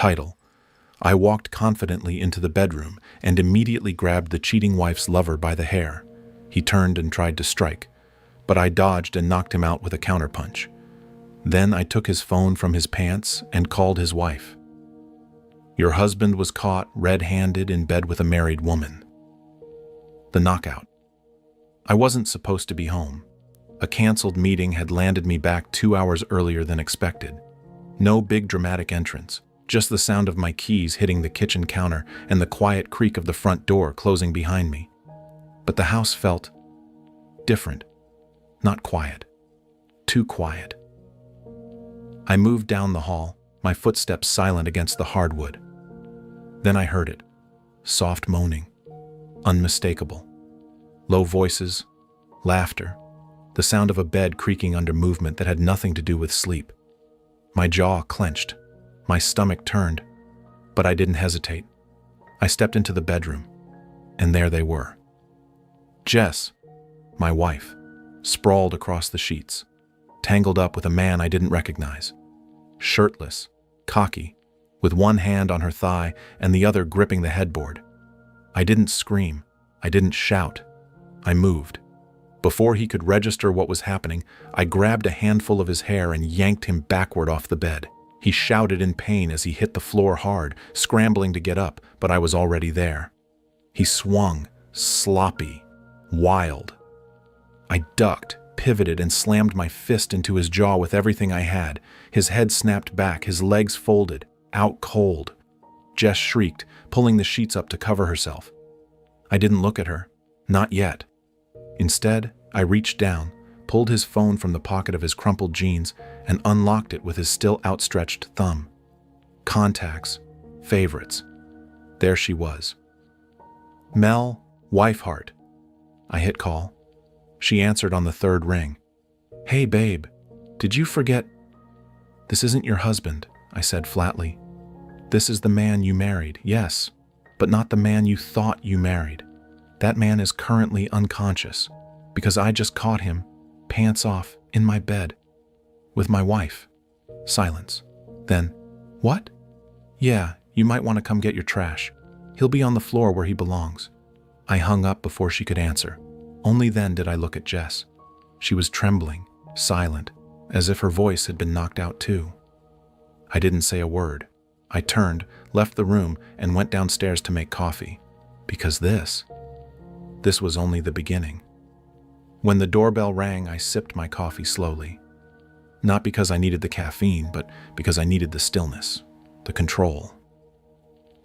Title: I walked confidently into the bedroom and immediately grabbed the cheating wife's lover by the hair. He turned and tried to strike, but I dodged and knocked him out with a counterpunch. Then I took his phone from his pants and called his wife. Your husband was caught red-handed in bed with a married woman. The knockout. I wasn't supposed to be home. A canceled meeting had landed me back 2 hours earlier than expected. No big dramatic entrance, just the sound of my keys hitting the kitchen counter and the quiet creak of the front door closing behind me. But the house felt different, not quiet, too quiet. I moved down the hall, my footsteps silent against the hardwood. Then I heard it, soft moaning, unmistakable. Low voices, laughter, the sound of a bed creaking under movement that had nothing to do with sleep. My jaw clenched, my stomach turned, but I didn't hesitate. I stepped into the bedroom, and there they were. Jess, my wife, sprawled across the sheets, tangled up with a man I didn't recognize. Shirtless, cocky, with one hand on her thigh and the other gripping the headboard. I didn't scream. I didn't shout. I moved. Before he could register what was happening, I grabbed a handful of his hair and yanked him backward off the bed. He shouted in pain as he hit the floor hard, scrambling to get up, but I was already there. He swung, sloppy, wild. I ducked, pivoted, and slammed my fist into his jaw with everything I had. His head snapped back, his legs folded, out cold. Jess shrieked, pulling the sheets up to cover herself. I didn't look at her. Not yet. Instead, I reached down, pulled his phone from the pocket of his crumpled jeans, and unlocked it with his still outstretched thumb. Contacts, favorites. There she was. Mel Wifeheart. I hit call. She answered on the third ring. Hey, babe, did you forget? This isn't your husband, I said flatly. This is the man you married, yes, but not the man you thought you married. That man is currently unconscious because I just caught him, pants off, in my bed, with my wife. Silence. Then, what? Yeah, you might want to come get your trash. He'll be on the floor where he belongs. I hung up before she could answer. Only then did I look at Jess. She was trembling, silent, as if her voice had been knocked out too. I didn't say a word. I turned, left the room, and went downstairs to make coffee. Because this was only the beginning. When the doorbell rang, I sipped my coffee slowly. Not because I needed the caffeine, but because I needed the stillness, the control.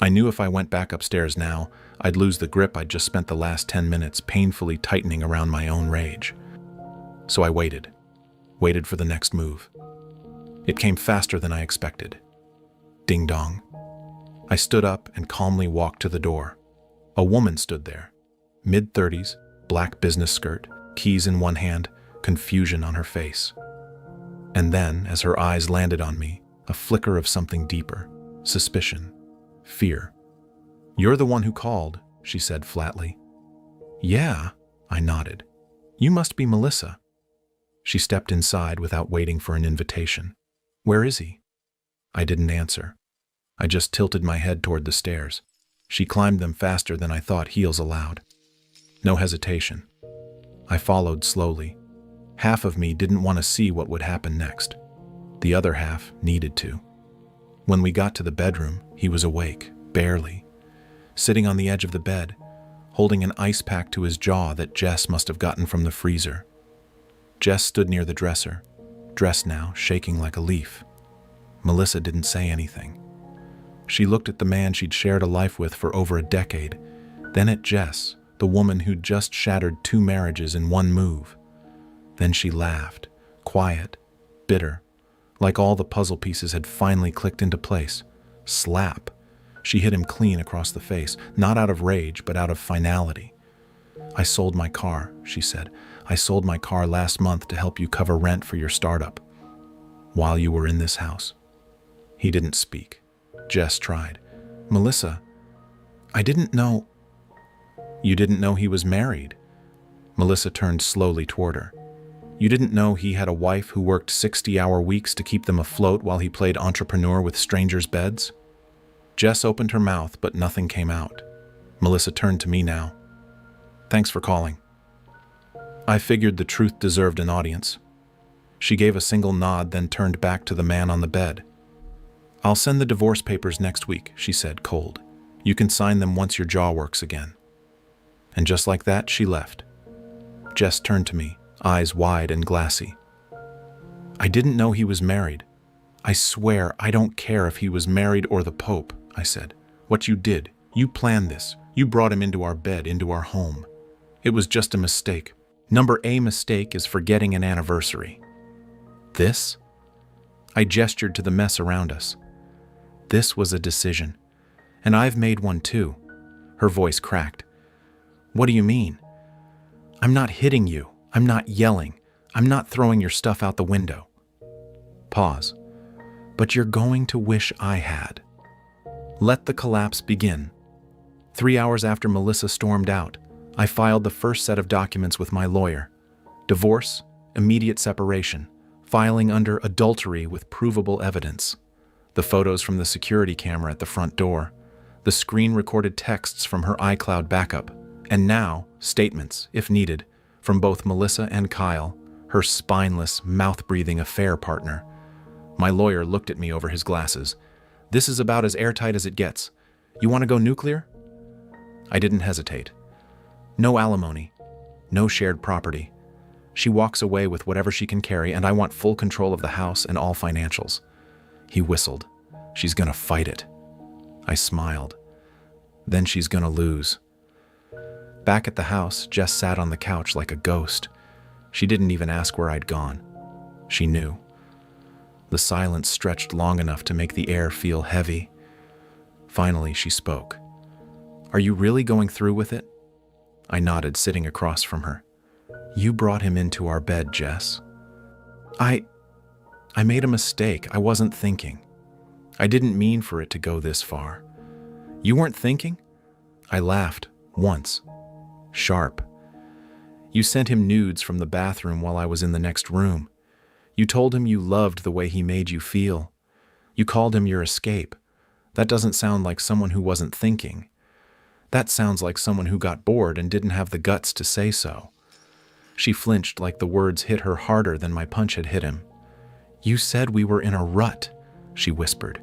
I knew if I went back upstairs now, I'd lose the grip I'd just spent the last 10 minutes painfully tightening around my own rage. So I waited for the next move. It came faster than I expected. Ding dong. I stood up and calmly walked to the door. A woman stood there, mid-30s, black business skirt, keys in one hand, confusion on her face. And then, as her eyes landed on me, a flicker of something deeper, suspicion, fear. You're the one who called, she said flatly. Yeah, I nodded. You must be Melissa. She stepped inside without waiting for an invitation. Where is he? I didn't answer. I just tilted my head toward the stairs. She climbed them faster than I thought heels allowed. No hesitation. I followed slowly. Half of me didn't want to see what would happen next. The other half needed to. When we got to the bedroom, he was awake, barely, sitting on the edge of the bed, holding an ice pack to his jaw that Jess must have gotten from the freezer. Jess stood near the dresser, dressed now, shaking like a leaf. Melissa didn't say anything. She looked at the man she'd shared a life with for over a decade, then at Jess, the woman who'd just shattered 2 marriages in one move. Then she laughed, quiet, bitter, like all the puzzle pieces had finally clicked into place. Slap. She hit him clean across the face, not out of rage, but out of finality. I sold my car, she said. I sold my car last month to help you cover rent for your startup. While you were in this house. He didn't speak. Jess tried. Melissa, I didn't know. You didn't know he was married? Melissa turned slowly toward her. You didn't know he had a wife who worked 60-hour weeks to keep them afloat while he played entrepreneur with strangers' beds? Jess opened her mouth, but nothing came out. Melissa turned to me now. "Thanks for calling." I figured the truth deserved an audience. She gave a single nod, then turned back to the man on the bed. "I'll send the divorce papers next week," she said, cold. "You can sign them once your jaw works again." And just like that, she left. Jess turned to me, eyes wide and glassy. "I didn't know he was married. I swear I don't care if he was married or the Pope," I said. "What you did, you planned this. You brought him into our bed, into our home. It was just a mistake. Number A mistake is forgetting an anniversary. This?" I gestured to the mess around us. "This was a decision. And I've made one too." Her voice cracked. "What do you mean?" "I'm not hitting you. I'm not yelling. I'm not throwing your stuff out the window." Pause. "But you're going to wish I had." Let the collapse begin. 3 hours after Melissa stormed out, I filed the first set of documents with my lawyer. Divorce, immediate separation, filing under adultery with provable evidence. The photos from the security camera at the front door, the screen-recorded texts from her iCloud backup, and now, statements, if needed, from both Melissa and Kyle, her spineless, mouth-breathing affair partner. My lawyer looked at me over his glasses. "This is about as airtight as it gets. You want to go nuclear?" I didn't hesitate. "No alimony. No shared property. She walks away with whatever she can carry, and I want full control of the house and all financials." He whistled. "She's gonna fight it." I smiled. "Then she's gonna lose." Back at the house, Jess sat on the couch like a ghost. She didn't even ask where I'd gone. She knew. The silence stretched long enough to make the air feel heavy. Finally, she spoke. "Are you really going through with it?" I nodded, sitting across from her. "You brought him into our bed, Jess." I made a mistake. I wasn't thinking. I didn't mean for it to go this far." "You weren't thinking?" I laughed, once. Sharp. "You sent him nudes from the bathroom while I was in the next room. You told him you loved the way he made you feel. You called him your escape. That doesn't sound like someone who wasn't thinking. That sounds like someone who got bored and didn't have the guts to say so." She flinched like the words hit her harder than my punch had hit him. "You said we were in a rut," she whispered.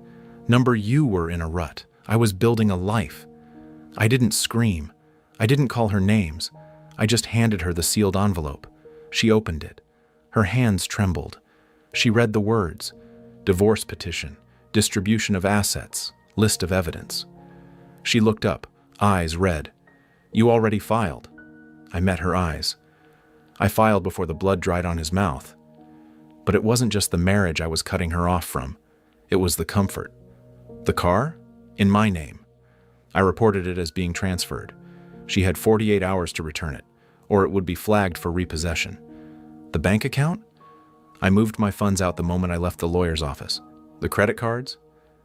You were in a rut. I was building a life." I didn't scream. I didn't call her names. I just handed her the sealed envelope. She opened it. Her hands trembled. She read the words: divorce petition, distribution of assets, list of evidence. She looked up, eyes red. "You already filed." I met her eyes. "I filed before the blood dried on his mouth." But it wasn't just the marriage I was cutting her off from. It was the comfort. The car? In my name. I reported it as being transferred. She had 48 hours to return it, or it would be flagged for repossession. The bank account? I moved my funds out the moment I left the lawyer's office. The credit cards?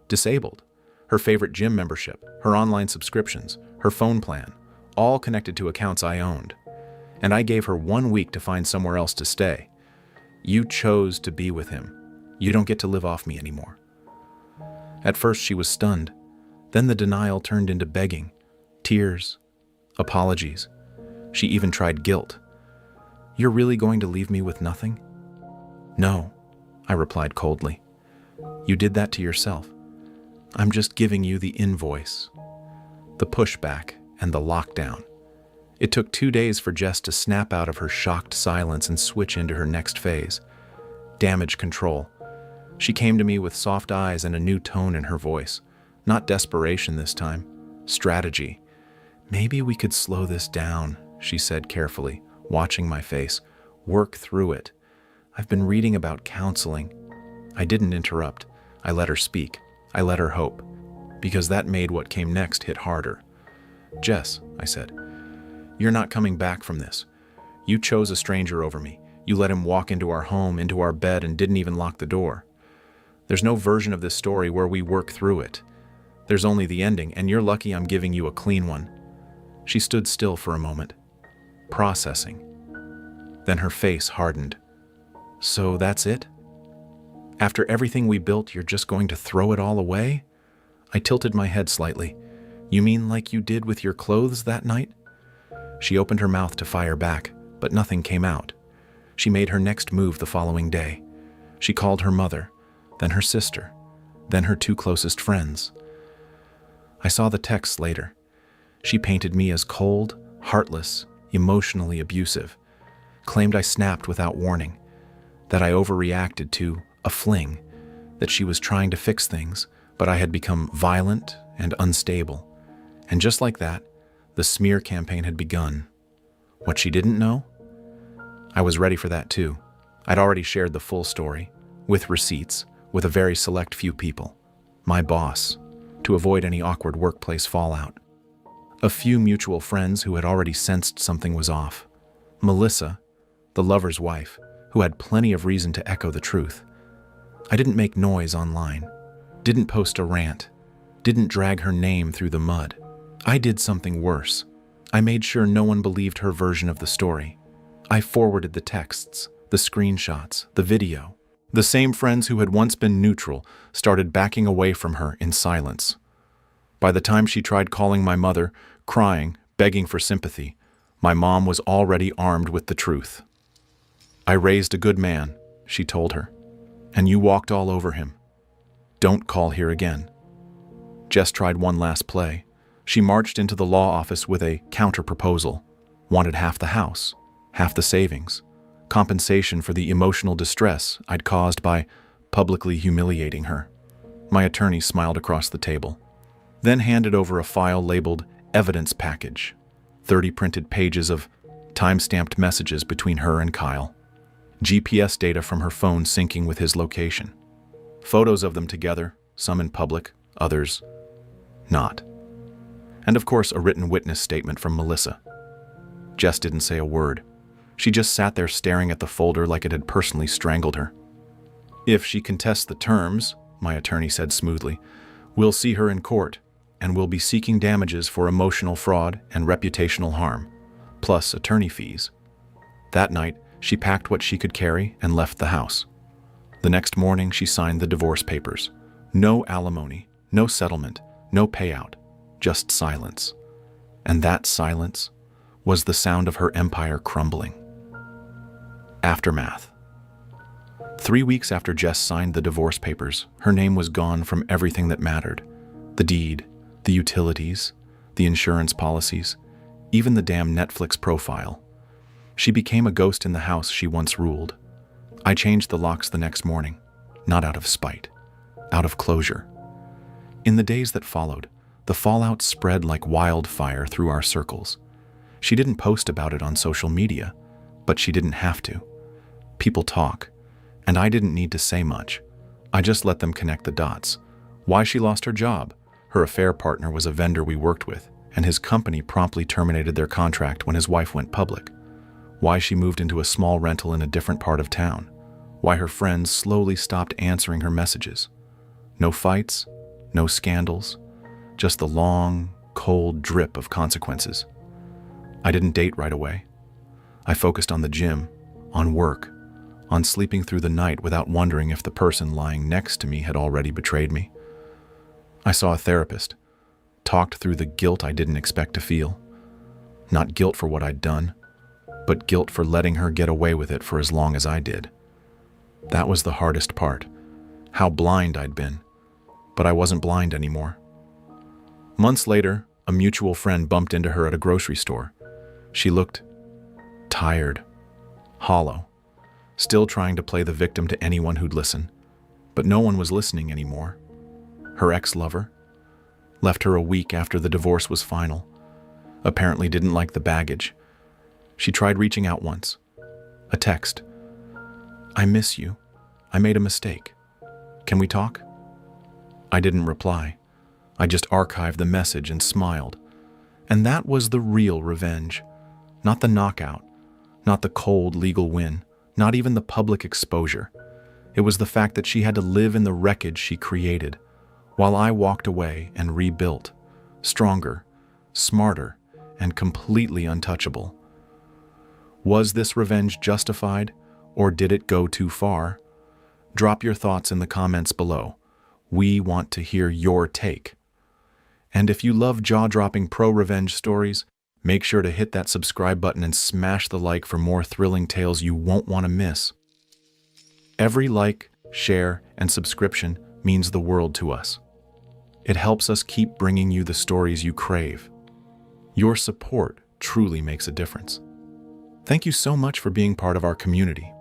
Disabled. Her favorite gym membership, her online subscriptions, her phone plan, all connected to accounts I owned. And I gave her 1 week to find somewhere else to stay. "You chose to be with him. You don't get to live off me anymore." At first she was stunned. Then the denial turned into begging, tears, apologies. She even tried guilt. "You're really going to leave me with nothing?" "No," I replied coldly. "You did that to yourself. I'm just giving you the invoice." The pushback and the lockdown. It took 2 days for Jess to snap out of her shocked silence and switch into her next phase. Damage control. She came to me with soft eyes and a new tone in her voice. Not desperation this time. Strategy. "Maybe we could slow this down," she said carefully, watching my face. "Work through it. I've been reading about counseling." I didn't interrupt. I let her speak. I let her hope. Because that made what came next hit harder. "Jess," I said, "you're not coming back from this. You chose a stranger over me. You let him walk into our home, into our bed, and didn't even lock the door. There's no version of this story where we work through it. There's only the ending, and you're lucky I'm giving you a clean one." She stood still for a moment, processing. Then her face hardened. "So that's it? After everything we built, you're just going to throw it all away?" I tilted my head slightly. You mean like you did with your clothes that night? She opened her mouth to fire back, but nothing came out. She made her next move the following day. She called her mother, then her sister, then her two closest friends. I saw the texts later. She painted me as cold, heartless, emotionally abusive, claimed I snapped without warning, that I overreacted to a fling, that she was trying to fix things, but I had become violent and unstable. And just like that, the smear campaign had begun. What she didn't know? I was ready for that too. I'd already shared the full story, with receipts, with a very select few people. My boss, to avoid any awkward workplace fallout. A few mutual friends who had already sensed something was off. Melissa, the lover's wife, who had plenty of reason to echo the truth. I didn't make noise online, didn't post a rant, didn't drag her name through the mud. I did something worse. I made sure no one believed her version of the story. I forwarded the texts, the screenshots, the video. The same friends who had once been neutral started backing away from her in silence. By the time she tried calling my mother, crying, begging for sympathy, my mom was already armed with the truth. I raised a good man, she told her, and you walked all over him. Don't call here again. Jess tried one last play. She marched into the law office with a counter-proposal, wanted half the house, half the savings, compensation for the emotional distress I'd caused by publicly humiliating her. My attorney smiled across the table, then handed over a file labeled evidence package, 30 printed pages of time-stamped messages between her and Kyle, GPS data from her phone syncing with his location, photos of them together, some in public, others not. And of course, a written witness statement from Melissa. Jess didn't say a word. She just sat there staring at the folder like it had personally strangled her. If she contests the terms, my attorney said smoothly, we'll see her in court, and we'll be seeking damages for emotional fraud and reputational harm, plus attorney fees. That night, she packed what she could carry and left the house. The next morning, she signed the divorce papers. No alimony, no settlement, no payout. Just silence. And that silence was the sound of her empire crumbling. Aftermath. 3 weeks after Jess signed the divorce papers, her name was gone from everything that mattered. The deed, the utilities, the insurance policies, even the damn Netflix profile. She became a ghost in the house she once ruled. I changed the locks the next morning, not out of spite, out of closure. In the days that followed, the fallout spread like wildfire through our circles. She didn't post about it on social media, but she didn't have to. People talk, and I didn't need to say much. I just let them connect the dots. Why she lost her job? Her affair partner was a vendor we worked with, and his company promptly terminated their contract when his wife went public. Why she moved into a small rental in a different part of town. Why her friends slowly stopped answering her messages. No fights, no scandals, just the long, cold drip of consequences. I didn't date right away. I focused on the gym, on work, on sleeping through the night without wondering if the person lying next to me had already betrayed me. I saw a therapist, talked through the guilt I didn't expect to feel. Not guilt for what I'd done, but guilt for letting her get away with it for as long as I did. That was the hardest part, how blind I'd been, but I wasn't blind anymore. Months later, a mutual friend bumped into her at a grocery store. She looked tired, hollow, still trying to play the victim to anyone who'd listen, but no one was listening anymore. Her ex-lover left her a week after the divorce was final. Apparently didn't like the baggage. She tried reaching out once. A text. I miss you. I made a mistake. Can we talk? I didn't reply. I just archived the message and smiled. And that was the real revenge. Not the knockout, not the cold legal win, not even the public exposure. It was the fact that she had to live in the wreckage she created, while I walked away and rebuilt, stronger, smarter, and completely untouchable. Was this revenge justified, or did it go too far? Drop your thoughts in the comments below. We want to hear your take And if you love jaw-dropping pro-revenge stories, make sure to hit that subscribe button and smash the like for more thrilling tales you won't want to miss. Every like, share, and subscription means the world to us. It helps us keep bringing you the stories you crave. Your support truly makes a difference. Thank you so much for being part of our community.